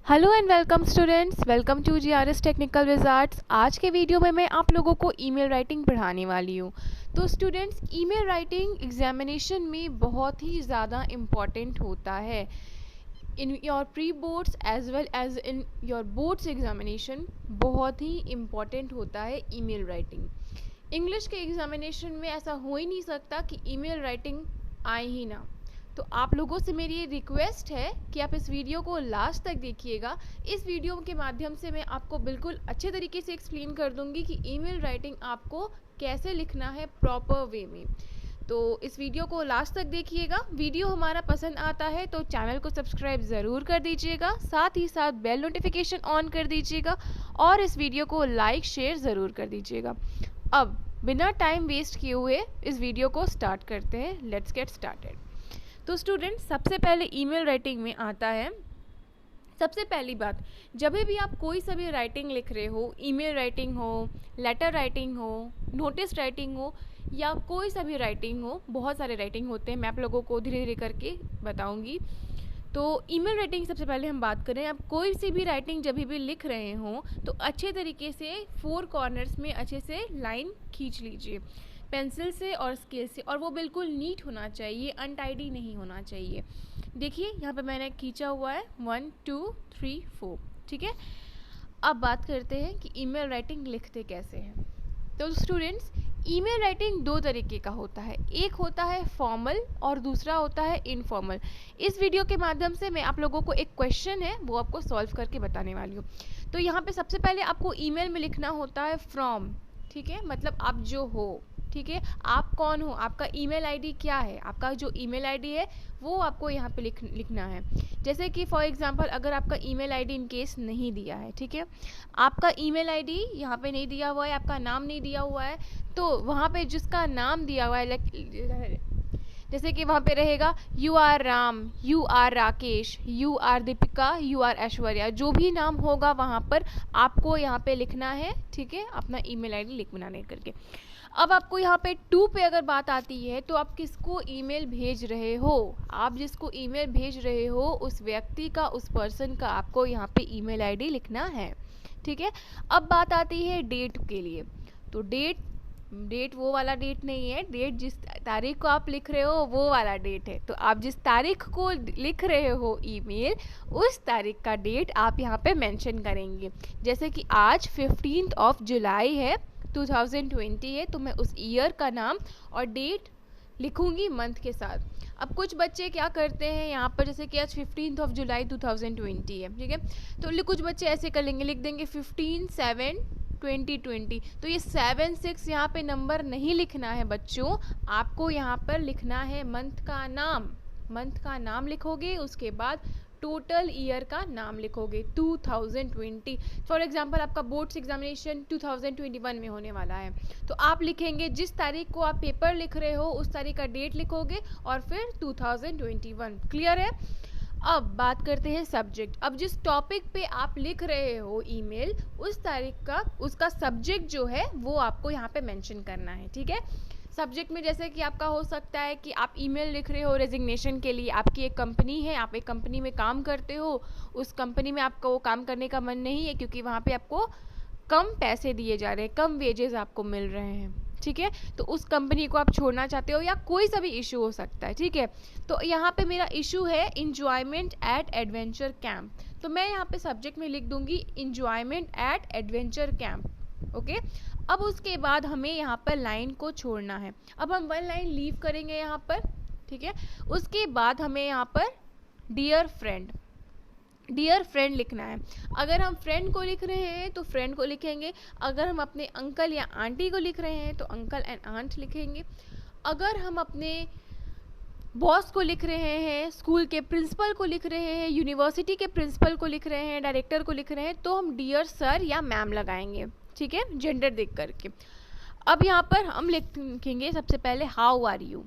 Hello and welcome students, welcome to GRS technical wizards. आज के video में मैं आप लोगों को ईमेल राइटिंग पढ़ाने वाली हूँ। तो स्टूडेंट्स, ईमेल राइटिंग एग्जामिनेशन में बहुत ही ज़्यादा इम्पॉर्टेंट होता है। In your pre boards as well as in your boards examination बहुत ही इम्पॉर्टेंट होता है ईमेल राइटिंग। इंग्लिश के एग्जामिनेशन में ऐसा हो ही नहीं सकता कि ईमेल राइटिंग आए ही ना। तो आप लोगों से मेरी ये रिक्वेस्ट है कि आप इस वीडियो को लास्ट तक देखिएगा। इस वीडियो के माध्यम से मैं आपको बिल्कुल अच्छे तरीके से एक्सप्लेन कर दूंगी कि ईमेल राइटिंग आपको कैसे लिखना है प्रॉपर वे में। तो इस वीडियो को लास्ट तक देखिएगा। वीडियो हमारा पसंद आता है तो चैनल को सब्सक्राइब ज़रूर कर दीजिएगा, साथ ही साथ बेल नोटिफिकेशन ऑन कर दीजिएगा और इस वीडियो को लाइक शेयर ज़रूर कर दीजिएगा। अब बिना टाइम वेस्ट किए हुए इस वीडियो को स्टार्ट करते हैं। Let's get started. तो स्टूडेंट, सबसे पहले ईमेल राइटिंग में आता है, सबसे पहली बात, जब भी आप कोई सा भी राइटिंग लिख रहे हो, ईमेल राइटिंग हो, लेटर राइटिंग हो, नोटिस राइटिंग हो या कोई सा भी राइटिंग हो, बहुत सारे राइटिंग होते हैं, मैं आप लोगों को धीरे धीरे करके बताऊंगी। तो ईमेल राइटिंग सबसे पहले हम बात करें। आप कोई सी भी राइटिंग जब भी लिख रहे हो तो अच्छे तरीके से 4 कॉर्नर्स में अच्छे से लाइन खींच लीजिए पेंसिल से और स्केल से, और वो बिल्कुल नीट होना चाहिए, अनटाइडी नहीं होना चाहिए। देखिए यहाँ पे मैंने खींचा हुआ है 1 2 3 4। ठीक है, अब बात करते हैं कि ईमेल राइटिंग लिखते कैसे हैं। तो स्टूडेंट्स, ईमेल राइटिंग 2 तरीके का होता है, एक होता है फॉर्मल और दूसरा होता है इनफॉर्मल। इस वीडियो के माध्यम से मैं आप लोगों को एक क्वेश्चन है वो आपको सॉल्व करके बताने वाली हूँ। तो यहाँ पे सबसे पहले आपको ईमेल में लिखना होता है फ्रॉम। ठीक है, मतलब आप जो हो, ठीक है, आप कौन हो, आपका ईमेल आईडी क्या है, आपका जो ईमेल आईडी है वो आपको यहाँ पे लिखना है। जैसे कि फॉर एग्जांपल अगर आपका ईमेल आईडी इन केस नहीं दिया है, ठीक है, आपका ईमेल आईडी यहाँ पे नहीं दिया हुआ है, आपका नाम नहीं दिया हुआ है, तो वहाँ पे जिसका नाम दिया हुआ है, जैसे कि वहाँ पे रहेगा you are Ram, you are Rakesh, you are Deepika, you are Aishwarya, जो भी नाम होगा वहाँ पर आपको यहाँ पे लिखना है। ठीक है, अपना ईमेल आईडी लिखना नहीं करके। अब आपको यहाँ पे 2 पे अगर बात आती है तो आप किसको ईमेल भेज रहे हो, आप जिसको ईमेल भेज रहे हो उस व्यक्ति का, उस पर्सन का आपको यहाँ पे ईमेल आईडी लिखना है। ठीक है, अब बात आती है डेट के लिए। तो डेट वो वाला डेट नहीं है, डेट जिस तारीख को आप लिख रहे हो वो वाला डेट है। तो आप जिस तारीख को लिख रहे हो ईमेल, उस तारीख का डेट आप यहाँ पे मेंशन करेंगे। जैसे कि आज 15 जुलाई है, 2020 है, तो मैं उस ईयर का नाम और डेट लिखूंगी मंथ के साथ। अब कुछ बच्चे क्या करते हैं यहाँ पर, जैसे कि आज 15 जुलाई 2020 है, ठीक है, तो कुछ बच्चे ऐसे कर लेंगे, लिख देंगे 15/7/2020। तो ये 7/6 यहाँ पे नंबर नहीं लिखना है बच्चों, आपको यहाँ पर लिखना है मंथ का नाम। मंथ का नाम लिखोगे, उसके बाद टोटल ईयर का नाम लिखोगे 2020। फॉर एग्जांपल आपका बोर्ड्स एग्जामिनेशन 2021 में होने वाला है, तो आप लिखेंगे जिस तारीख को आप पेपर लिख रहे हो उस तारीख का डेट लिखोगे और फिर 2021। क्लियर है? अब बात करते हैं सब्जेक्ट। अब जिस टॉपिक पे आप लिख रहे हो ईमेल, उस तारीख का उसका सब्जेक्ट जो है वो आपको यहाँ पे मेंशन करना है। ठीक है, सब्जेक्ट में जैसे कि आपका हो सकता है कि आप ईमेल लिख रहे हो रेजिग्नेशन के लिए, आपकी एक कंपनी है, आप एक कंपनी में काम करते हो, उस कंपनी में आपको वो काम करने का मन नहीं है क्योंकि वहाँ पे आपको कम पैसे दिए जा रहे हैं, कम वेजेस आपको मिल रहे हैं। ठीक है, तो उस कंपनी को आप छोड़ना चाहते हो, या कोई सा भी इशू हो सकता है। ठीक है, तो यहाँ पे मेरा इशू है इंजॉयमेंट एट एडवेंचर कैंप, तो मैं यहाँ पे सब्जेक्ट में लिख दूंगी enjoyment at adventure camp. Okay, अब उसके बाद हमें यहाँ पर लाइन को छोड़ना है। अब हम 1 लाइन लीव करेंगे यहाँ पर। ठीक है, उसके बाद हमें यहाँ पर डियर फ्रेंड लिखना है। अगर हम फ्रेंड को लिख रहे हैं तो फ्रेंड को लिखेंगे, अगर हम अपने अंकल या आंटी को लिख रहे हैं तो अंकल एंड आंट लिखेंगे, अगर हम अपने बॉस को लिख रहे हैं, स्कूल के प्रिंसिपल को लिख रहे हैं, यूनिवर्सिटी के प्रिंसिपल को लिख रहे हैं, डायरेक्टर को लिख रहे हैं, तो हम डियर सर या मैम लगाएंगे। ठीक है, जेंडर देख करके। अब यहाँ पर हम लिखेंगे सबसे पहले हाउ आर यू।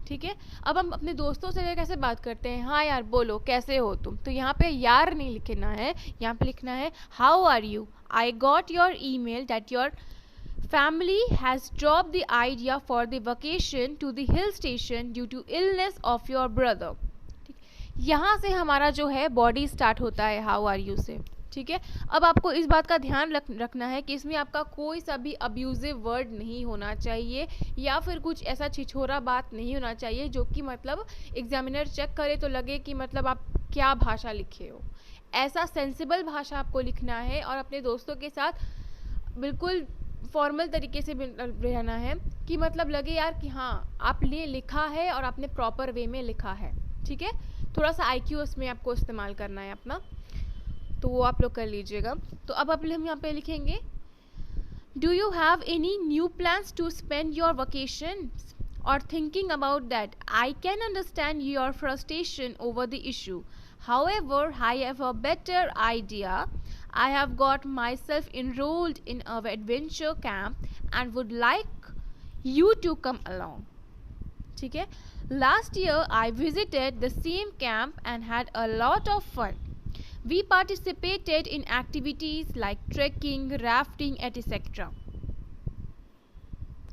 ठीक है, अब हम अपने दोस्तों से कैसे बात करते हैं, हाँ यार बोलो कैसे हो तुम, तो यहाँ पे यार नहीं लिखना है, यहाँ पे लिखना है how are you, I got your email that your family has dropped the idea for the vacation to the hill station due to illness of your brother। यहाँ से हमारा जो है बॉडी स्टार्ट होता है हाउ आर यू से, ठीक है। अब आपको इस बात का ध्यान रखना है कि इसमें आपका कोई सा भी अब्यूजिव वर्ड नहीं होना चाहिए या फिर कुछ ऐसा छिछोरा बात नहीं होना चाहिए जो कि मतलब एग्जामिनर चेक करे तो लगे कि मतलब आप क्या भाषा लिखे हो। ऐसा सेंसिबल भाषा आपको लिखना है और अपने दोस्तों के साथ बिल्कुल फॉर्मल तरीके से रहना है कि मतलब लगे यार कि हाँ आपने लिखा है और आपने प्रॉपर वे में लिखा है, ठीक है। थोड़ा सा IQ उसमें आपको इस्तेमाल करना है अपना, तो वो आप लोग कर लीजिएगा। तो अब हम यहाँ पे लिखेंगे, do you have any new plans to spend your vacation और thinking about that. I can understand your frustration over the issue, however I have a better idea. I have got myself enrolled in an adventure camp and would like you to come along, ठीक है। Last year I visited the same camp and had a lot of fun. We participated in activities like trekking, rafting, etc.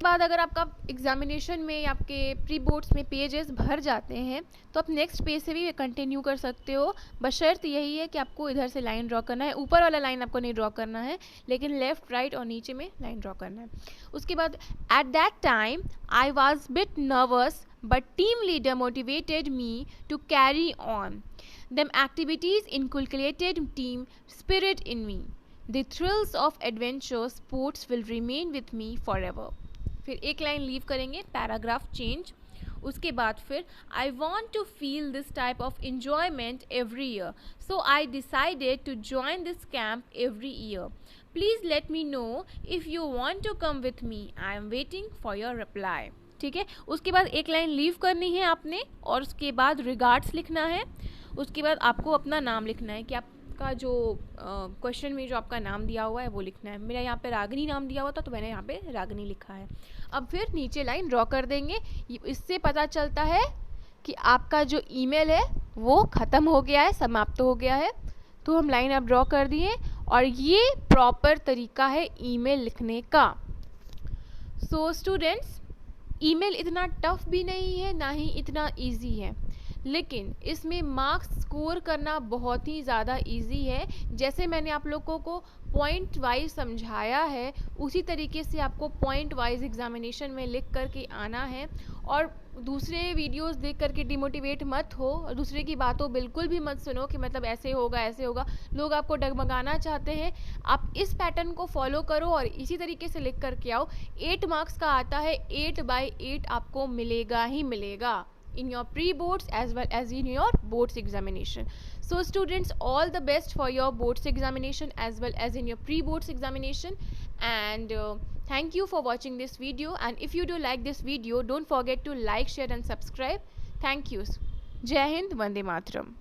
बाद अगर आपका examination में या आपके pre boards में pages भर जाते हैं तो आप नेक्स्ट पेज से भी कंटिन्यू कर सकते हो, बशर्त यही है कि आपको इधर से लाइन ड्रॉ करना है। ऊपर वाला लाइन आपको नहीं ड्रॉ करना है, लेकिन लेफ्ट राइट और नीचे में लाइन ड्रॉ करना है। उसके बाद at that time I was bit nervous but team leader motivated me to carry on. Them activities inculcated team spirit in me. The thrills of adventure sports will remain with me forever. फिर एक line leave करेंगे, paragraph change. उसके बाद फिर I want to feel this type of enjoyment every year, so I decided to join this camp every year. Please let me know if you want to come with me, I am waiting for your reply, ठीक है। उसके बाद एक line leave करनी है आपने और उसके बाद रिगार्ड्स लिखना है। उसके बाद आपको अपना नाम लिखना है कि आपका जो क्वेश्चन में जो आपका नाम दिया हुआ है वो लिखना है। मेरा यहाँ पे रागिनी नाम दिया हुआ था तो मैंने यहाँ पे रागिनी लिखा है। अब फिर नीचे लाइन ड्रॉ कर देंगे। इससे पता चलता है कि आपका जो ईमेल है वो ख़त्म हो गया है, समाप्त हो गया है। तो हम लाइन अब ड्रॉ कर दिए और ये प्रॉपर तरीका है ईमेल लिखने का। सो स्टूडेंट्स, ईमेल इतना टफ भी नहीं है ना ही इतना इजी है, लेकिन इसमें मार्क्स स्कोर करना बहुत ही ज़्यादा इजी है। जैसे मैंने आप लोगों को पॉइंट वाइज समझाया है उसी तरीके से आपको पॉइंट वाइज एग्जामिनेशन में लिख करके आना है। और दूसरे वीडियोस देख करके डिमोटिवेट मत हो और दूसरे की बातों बिल्कुल भी मत सुनो कि मतलब ऐसे होगा ऐसे होगा। लोग आपको डगमगाना चाहते हैं। आप इस पैटर्न को फॉलो करो और इसी तरीके से लिख करके आओ। 8 मार्क्स का आता है, 8/8 आपको मिलेगा ही मिलेगा in your pre-boards as well as in your boards examination. So students, all the best for your boards examination as well as in your pre-boards examination, and thank you for watching this video. And if you do like this video, don't forget to like, share and subscribe. Thank you. Jai Hind, Vande Mataram.